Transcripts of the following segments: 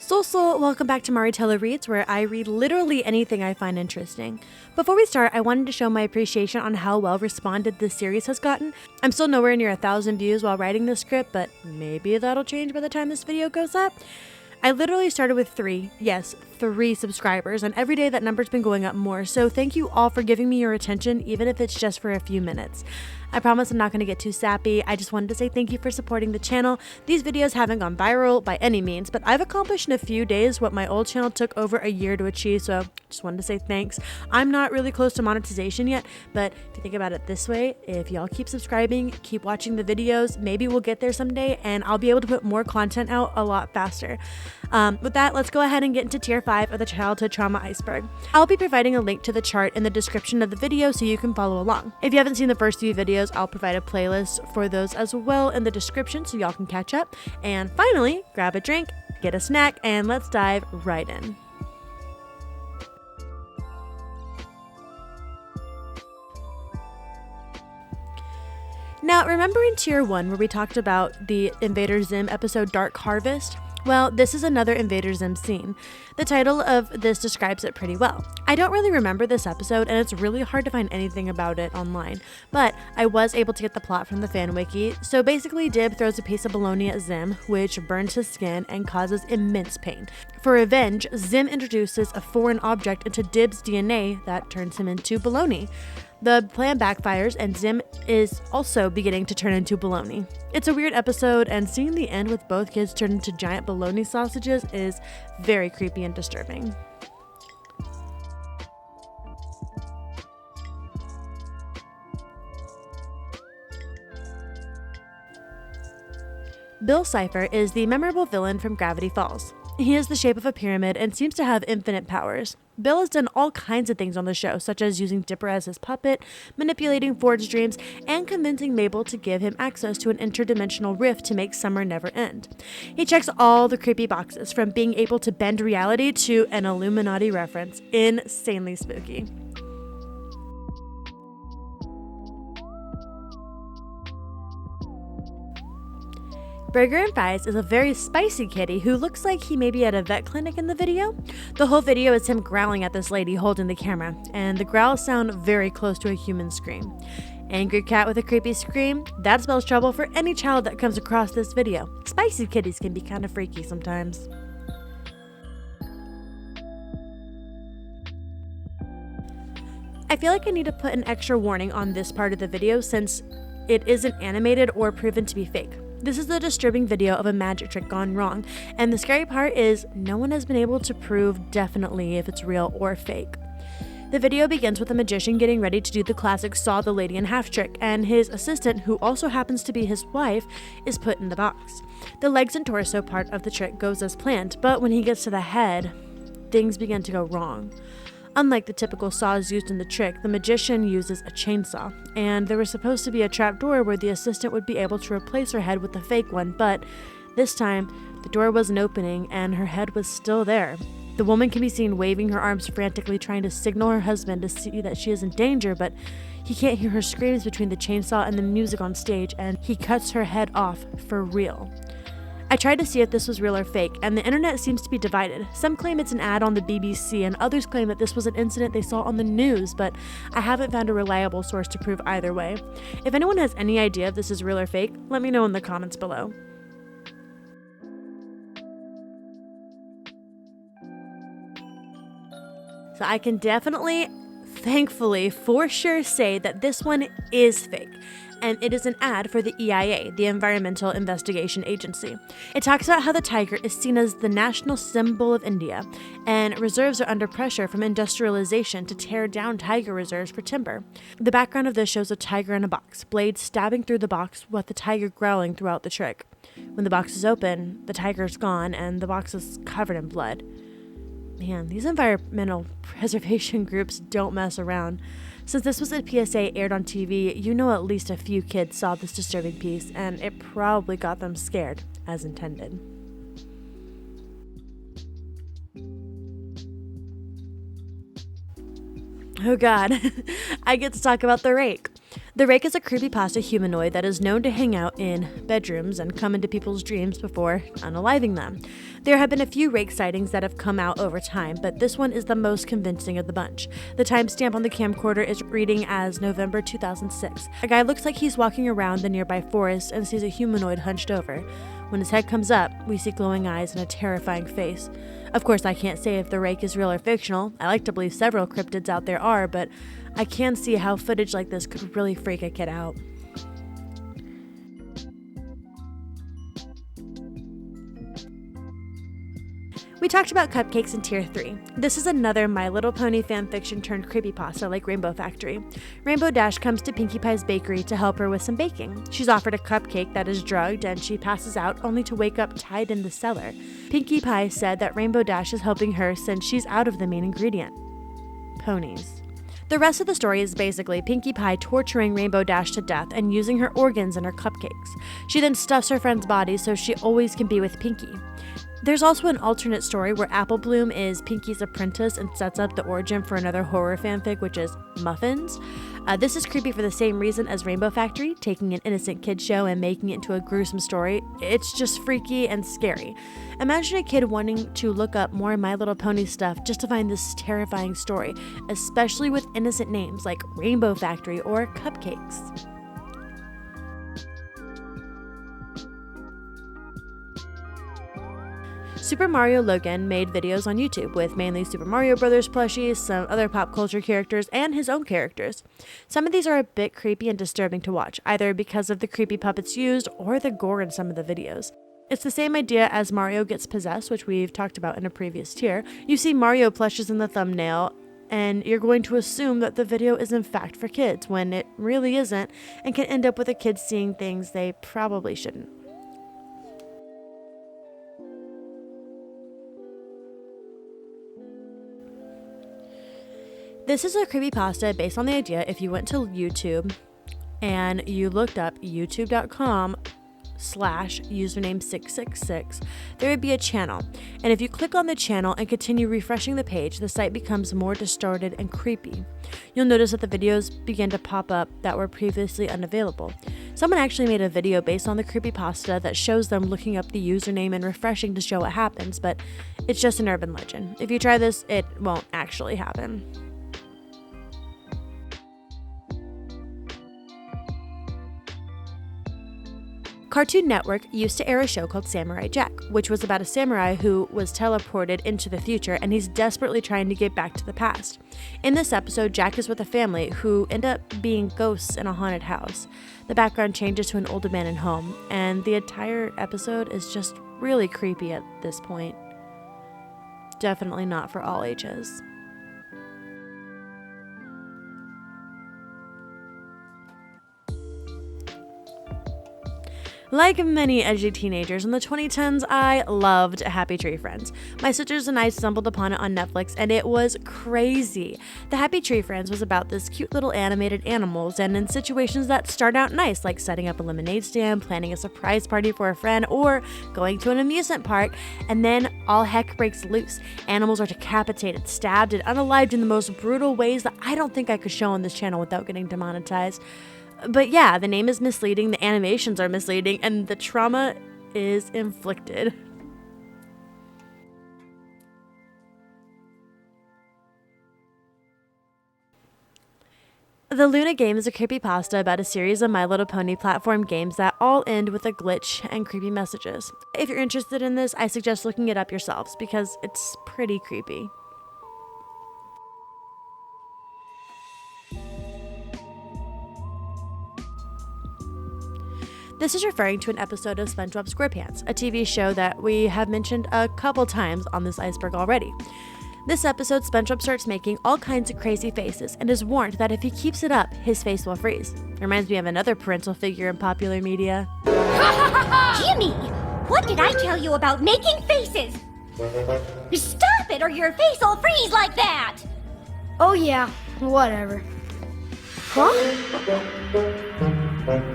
Sul Sul, welcome back to Maritello Reads, where I read literally anything I find interesting. Before we start, I wanted to show my appreciation on how well responded this series has gotten. I'm still nowhere near 1,000 views while writing this script, but maybe that'll change by the time this video goes up. I literally started with 3 subscribers, and every day that number's been going up more, so thank you all for giving me your attention, even if it's just for a few minutes. I promise I'm not going to get too sappy. I just wanted to say thank you for supporting the channel. These videos haven't gone viral by any means, but I've accomplished in a few days what my old channel took over a year to achieve, so just wanted to say thanks. I'm not really close to monetization yet, but if you think about it this way, if y'all keep subscribing, keep watching the videos, maybe we'll get there someday and I'll be able to put more content out a lot faster. With that, let's go ahead and get into Tier 5 of the Childhood Trauma Iceberg. I'll be providing a link to the chart in the description of the video so you can follow along. If you haven't seen the first few videos, I'll provide a playlist for those as well in the description so y'all can catch up. And finally, grab a drink, get a snack, and let's dive right in. Now, remember in Tier 1 where we talked about the Invader Zim episode Dark Harvest? Well, this is another Invader Zim scene. The title of this describes it pretty well. I don't really remember this episode, and it's really hard to find anything about it online, but I was able to get the plot from the fan wiki. So basically, Dib throws a piece of bologna at Zim, which burns his skin and causes immense pain. For revenge, Zim introduces a foreign object into Dib's DNA that turns him into bologna. The plan backfires, and Zim is also beginning to turn into bologna. It's a weird episode, and seeing the end with both kids turned into giant bologna sausages is very creepy and disturbing. Bill Cipher is the memorable villain from Gravity Falls. He is the shape of a pyramid and seems to have infinite powers. Bill has done all kinds of things on the show, such as using Dipper as his puppet, manipulating Ford's dreams, and convincing Mabel to give him access to an interdimensional rift to make summer never end. He checks all the creepy boxes, from being able to bend reality to an Illuminati reference. Insanely spooky. Burger and Fries is a very spicy kitty who looks like he may be at a vet clinic in the video. The whole video is him growling at this lady holding the camera, and the growls sound very close to a human scream. Angry cat with a creepy scream? That spells trouble for any child that comes across this video. Spicy kitties can be kind of freaky sometimes. I feel like I need to put an extra warning on this part of the video since it isn't animated or proven to be fake. This is a disturbing video of a magic trick gone wrong, and the scary part is no one has been able to prove definitely if it's real or fake. The video begins with a magician getting ready to do the classic Saw the Lady in Half trick, and his assistant, who also happens to be his wife, is put in the box. The legs and torso part of the trick goes as planned, but when he gets to the head, things begin to go wrong. Unlike the typical saws used in the trick, the magician uses a chainsaw, and there was supposed to be a trap door where the assistant would be able to replace her head with a fake one, but this time, the door wasn't opening and her head was still there. The woman can be seen waving her arms frantically, trying to signal her husband to see that she is in danger, but he can't hear her screams between the chainsaw and the music on stage, and he cuts her head off for real. I tried to see if this was real or fake, and the internet seems to be divided. Some claim it's an ad on the BBC, and others claim that this was an incident they saw on the news, but I haven't found a reliable source to prove either way. If anyone has any idea if this is real or fake, let me know in the comments below. So I can definitely, thankfully, for sure say that this one is fake. And it is an ad for the EIA, the Environmental Investigation Agency. It talks about how the tiger is seen as the national symbol of India, and reserves are under pressure from industrialization to tear down tiger reserves for timber. The background of this shows a tiger in a box, blades stabbing through the box with the tiger growling throughout the trick. When the box is open, the tiger's gone and the box is covered in blood. Man, these environmental preservation groups don't mess around. Since this was a PSA aired on TV, you know at least a few kids saw this disturbing piece, and it probably got them scared, as intended. Oh god, I get to talk about the rake. The rake is a creepypasta humanoid that is known to hang out in bedrooms and come into people's dreams before unaliving them. There have been a few rake sightings that have come out over time, but this one is the most convincing of the bunch. The timestamp on the camcorder is reading as November 2006. A guy looks like he's walking around the nearby forest and sees a humanoid hunched over. When his head comes up, we see glowing eyes and a terrifying face. Of course, I can't say if the rake is real or fictional. I like to believe several cryptids out there are, but I can see how footage like this could really freak a kid out. We talked about cupcakes in Tier 3. This is another My Little Pony fanfiction turned creepypasta like Rainbow Factory. Rainbow Dash comes to Pinkie Pie's bakery to help her with some baking. She's offered a cupcake that is drugged and she passes out only to wake up tied in the cellar. Pinkie Pie said that Rainbow Dash is helping her since she's out of the main ingredient: ponies. The rest of the story is basically Pinkie Pie torturing Rainbow Dash to death and using her organs in her cupcakes. She then stuffs her friend's body so she always can be with Pinkie. There's also an alternate story where Apple Bloom is Pinkie's apprentice and sets up the origin for another horror fanfic, which is Muffins. This is creepy for the same reason as Rainbow Factory, taking an innocent kid show and making it into a gruesome story. It's just freaky and scary. Imagine a kid wanting to look up more My Little Pony stuff just to find this terrifying story, especially with innocent names like Rainbow Factory or Cupcakes. Super Mario Logan made videos on YouTube with mainly Super Mario Bros. Plushies, some other pop culture characters, and his own characters. Some of these are a bit creepy and disturbing to watch, either because of the creepy puppets used or the gore in some of the videos. It's the same idea as Mario Gets Possessed, which we've talked about in a previous tier. You see Mario plushes in the thumbnail, and you're going to assume that the video is in fact for kids, when it really isn't, and can end up with the kids seeing things they probably shouldn't. This is a creepypasta based on the idea if you went to YouTube and you looked up youtube.com/username666, there would be a channel. And if you click on the channel and continue refreshing the page, the site becomes more distorted and creepy. You'll notice that the videos begin to pop up that were previously unavailable. Someone actually made a video based on the creepypasta that shows them looking up the username and refreshing to show what happens, but it's just an urban legend. If you try this, it won't actually happen. Cartoon Network used to air a show called Samurai Jack, which was about a samurai who was teleported into the future and he's desperately trying to get back to the past. In this episode, Jack is with a family who end up being ghosts in a haunted house. The background changes to an old abandoned home, and the entire episode is just really creepy at this point. Definitely not for all ages. Like many edgy teenagers in the 2010s, I loved Happy Tree Friends. My sisters and I stumbled upon it on Netflix and it was crazy. The Happy Tree Friends was about this cute little animated animals, and in situations that start out nice, like setting up a lemonade stand, planning a surprise party for a friend, or going to an amusement park, and then all heck breaks loose. Animals are decapitated, stabbed, and unalived in the most brutal ways that I don't think I could show on this channel without getting demonetized. But yeah, the name is misleading, the animations are misleading, and the trauma is inflicted. The Luna game is a creepypasta about a series of My Little Pony platform games that all end with a glitch and creepy messages. If you're interested in this, I suggest looking it up yourselves because it's pretty creepy. This is referring to an episode of SpongeBob SquarePants, a TV show that we have mentioned a couple times on this iceberg already. This episode, SpongeBob starts making all kinds of crazy faces and is warned that if he keeps it up, his face will freeze. Reminds me of another parental figure in popular media. Jimmy, what did I tell you about making faces? Stop it or your face will freeze like that! Oh yeah, whatever. Huh?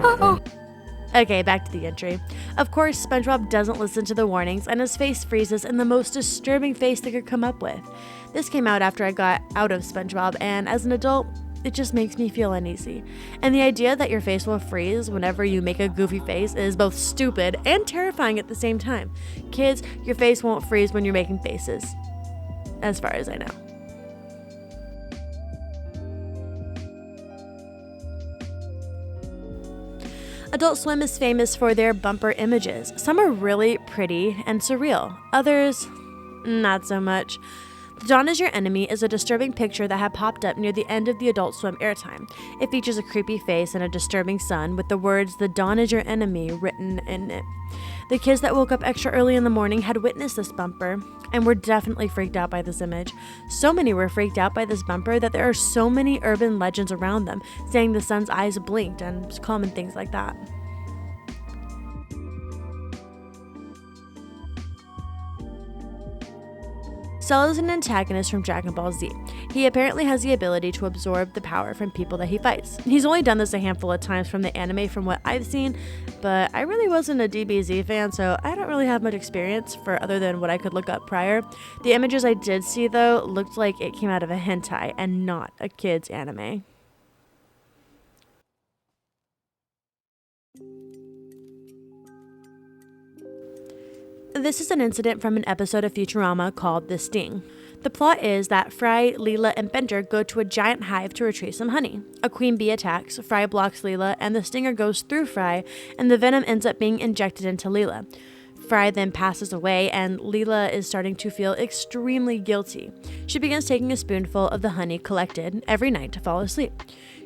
Uh-oh. Okay, back to the entry. Of course, SpongeBob doesn't listen to the warnings and his face freezes in the most disturbing face they could come up with. This came out after I got out of SpongeBob, and as an adult, It just makes me feel uneasy. And the idea that your face will freeze whenever you make a goofy face is both stupid and terrifying at the same time. Kids, your face won't freeze when you're making faces, as far as I know. Adult Swim is famous for their bumper images. Some are really pretty and surreal. Others, not so much. The Dawn Is Your Enemy is a disturbing picture that had popped up near the end of the Adult Swim airtime. It features a creepy face and a disturbing sun with the words, "The dawn is your enemy," written in it. The kids that woke up extra early in the morning had witnessed this bumper and were definitely freaked out by this image. So many were freaked out by this bumper that there are so many urban legends around them, saying the sun's eyes blinked and common things like that. Cell is an antagonist from Dragon Ball Z. He apparently has the ability to absorb the power from people that he fights. He's only done this a handful of times from the anime from what I've seen, but I really wasn't a DBZ fan, so I don't really have much experience for other than what I could look up prior. The images I did see though looked like it came out of a hentai and not a kid's anime. This is an incident from an episode of Futurama called The Sting. The plot is that Fry, Leela, and Bender go to a giant hive to retrieve some honey. A queen bee attacks, Fry blocks Leela, and the stinger goes through Fry, and the venom ends up being injected into Leela. Fry then passes away, and Leela is starting to feel extremely guilty. She begins taking a spoonful of the honey collected every night to fall asleep.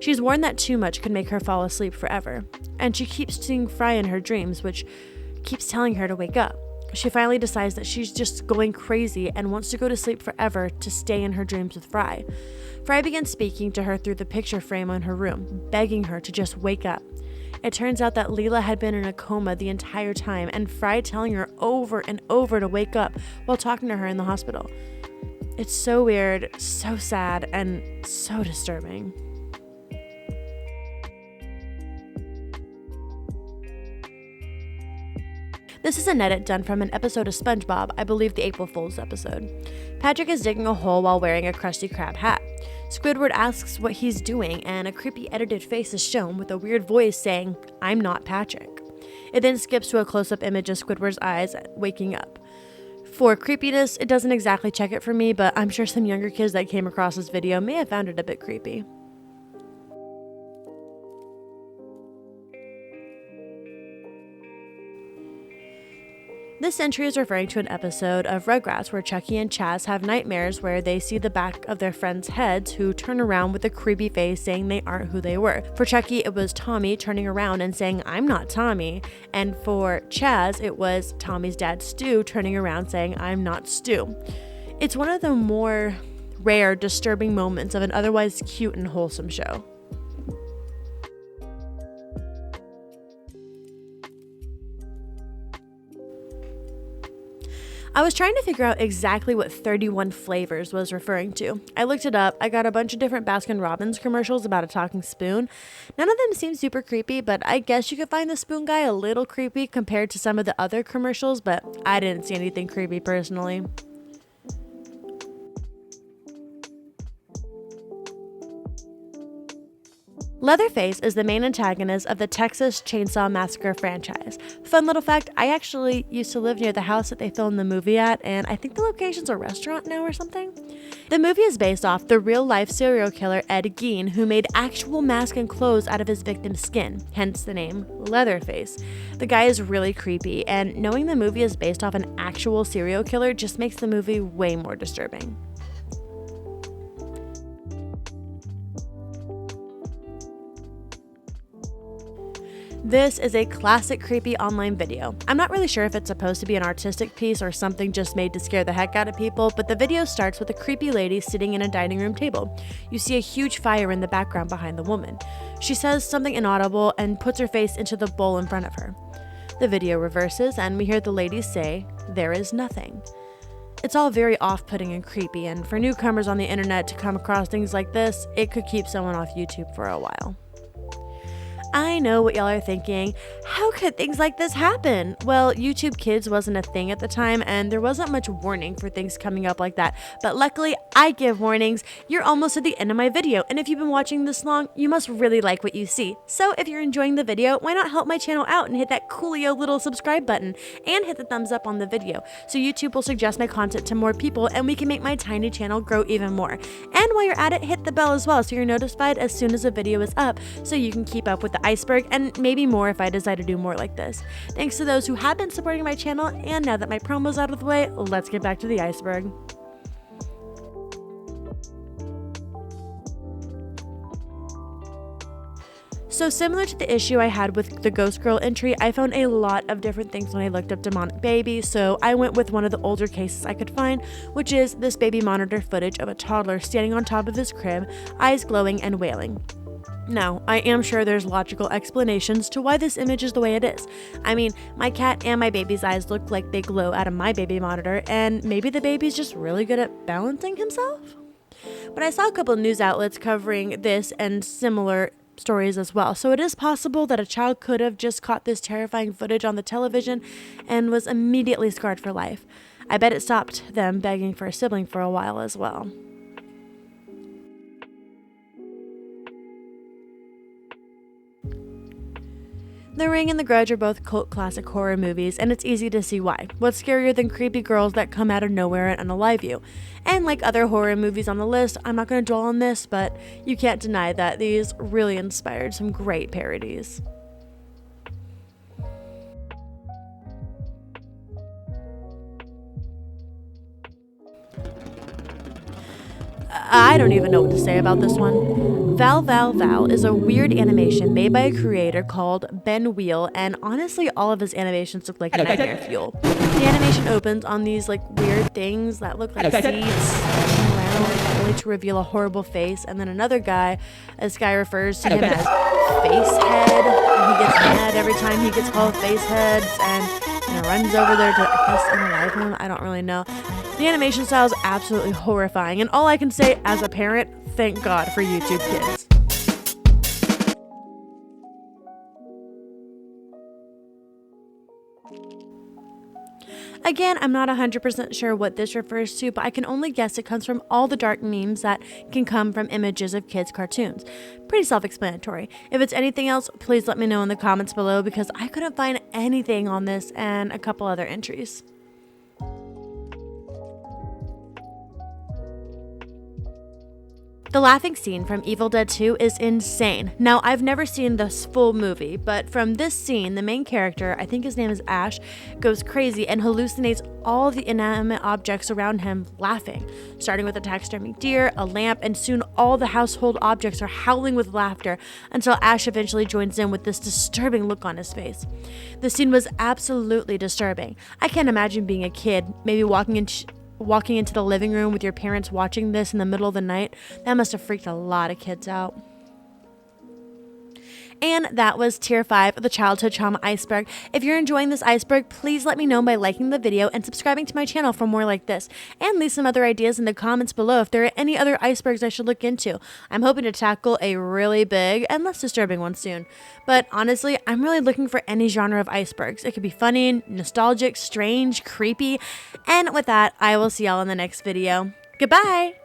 She's warned that too much could make her fall asleep forever, and she keeps seeing Fry in her dreams, which keeps telling her to wake up. She finally decides that she's just going crazy and wants to go to sleep forever to stay in her dreams with Fry. Fry begins speaking to her through the picture frame on her room, begging her to just wake up. It turns out that Leela had been in a coma the entire time, and Fry telling her over and over to wake up while talking to her in the hospital. It's so weird, so sad, and so disturbing. This is an edit done from an episode of SpongeBob, I believe the April Fool's episode. Patrick is digging a hole while wearing a Krusty Krab hat. Squidward asks what he's doing, and a creepy edited face is shown with a weird voice saying, "I'm not Patrick." It then skips to a close-up image of Squidward's eyes waking up. For creepiness, it doesn't exactly check it for me, but I'm sure some younger kids that came across this video may have found it a bit creepy. This entry is referring to an episode of Rugrats where Chucky and Chaz have nightmares where they see the back of their friends' heads who turn around with a creepy face saying they aren't who they were. For Chucky, it was Tommy turning around and saying, "I'm not Tommy." And for Chaz, it was Tommy's dad, Stu, turning around saying, "I'm not Stu." It's one of the more rare, disturbing moments of an otherwise cute and wholesome show. I was trying to figure out exactly what 31 flavors was referring to. I looked it up. I got a bunch of different Baskin-Robbins commercials about a talking spoon. None of them seem super creepy, but I guess you could find the spoon guy a little creepy compared to some of the other commercials, but I didn't see anything creepy personally. Leatherface is the main antagonist of the Texas Chainsaw Massacre franchise. Fun little fact, I actually used to live near the house that they filmed the movie at, and I think the location's a restaurant now or something. The movie is based off the real-life serial killer Ed Gein, who made actual masks and clothes out of his victim's skin, hence the name Leatherface. The guy is really creepy, and knowing the movie is based off an actual serial killer just makes the movie way more disturbing. This is a classic creepy online video. I'm not really sure if it's supposed to be an artistic piece or something just made to scare the heck out of people, but the video starts with a creepy lady sitting in a dining room table. You see a huge fire in the background behind the woman. She says something inaudible and puts her face into the bowl in front of her. The video reverses and we hear the lady say, "There is nothing." It's all very off-putting and creepy, and for newcomers on the internet to come across things like this, it could keep someone off YouTube for a while. I know what y'all are thinking. How could things like this happen? Well, YouTube Kids wasn't a thing at the time, and there wasn't much warning for things coming up like that. But luckily, I give warnings. You're almost at the end of my video, and if you've been watching this long, you must really like what you see. So if you're enjoying the video, why not help my channel out and hit that coolio little subscribe button, and hit the thumbs up on the video, so YouTube will suggest my content to more people, and we can make my tiny channel grow even more. And while you're at it, hit the bell as well, so you're notified as soon as a video is up, so you can keep up with the iceberg and maybe more if I decide to do more like this. Thanks to those who have been supporting my channel, and now that my promo's out of the way, let's get back to the iceberg. So similar to the issue I had with the Ghost Girl entry, I found a lot of different things when I looked up demonic baby, so I went with one of the older cases I could find, which is this baby monitor footage of a toddler standing on top of his crib, eyes glowing and wailing. Now, I am sure there's logical explanations to why this image is the way it is. I mean, my cat and my baby's eyes look like they glow out of my baby monitor, and maybe the baby's just really good at balancing himself? But I saw a couple of news outlets covering this and similar stories as well, so it is possible that a child could have just caught this terrifying footage on the television and was immediately scarred for life. I bet it stopped them begging for a sibling for a while as well. The Ring and The Grudge are both cult classic horror movies, and it's easy to see why. What's scarier than creepy girls that come out of nowhere and unalive you? And like other horror movies on the list, I'm not going to dwell on this, but you can't deny that these really inspired some great parodies. I don't even know what to say about this one. Val is a weird animation made by a creator called Ben Wheel, and honestly all of his animations look like nightmare fuel. The animation opens on these like weird things that look like seeds around, only to reveal a horrible face, and then another guy, this guy refers to him as Facehead, and he gets mad every time he gets called Faceheads, and runs over there to, I guess, unalive him. I don't really know. The animation style is absolutely horrifying, and all I can say as a parent, thank God for YouTube Kids. Again, I'm not 100% sure what this refers to, but I can only guess it comes from all the dark memes that can come from images of kids' cartoons. Pretty self-explanatory. If it's anything else, please let me know in the comments below, because I couldn't find anything on this and a couple other entries. The laughing scene from Evil Dead 2 is insane. Now, I've never seen this full movie, but from this scene, the main character, I think his name is Ash, goes crazy and hallucinates all the inanimate objects around him laughing, starting with a taxidermy deer, a lamp, and soon all the household objects are howling with laughter until Ash eventually joins in with this disturbing look on his face. The scene was absolutely disturbing. I can't imagine being a kid, maybe walking into the living room with your parents watching this in the middle of the night. That must have freaked a lot of kids out. And that was Tier 5 of the Childhood Trauma Iceberg. If you're enjoying this iceberg, please let me know by liking the video and subscribing to my channel for more like this. And leave some other ideas in the comments below if there are any other icebergs I should look into. I'm hoping to tackle a really big and less disturbing one soon. But honestly, I'm really looking for any genre of icebergs. It could be funny, nostalgic, strange, creepy. And with that, I will see y'all in the next video. Goodbye!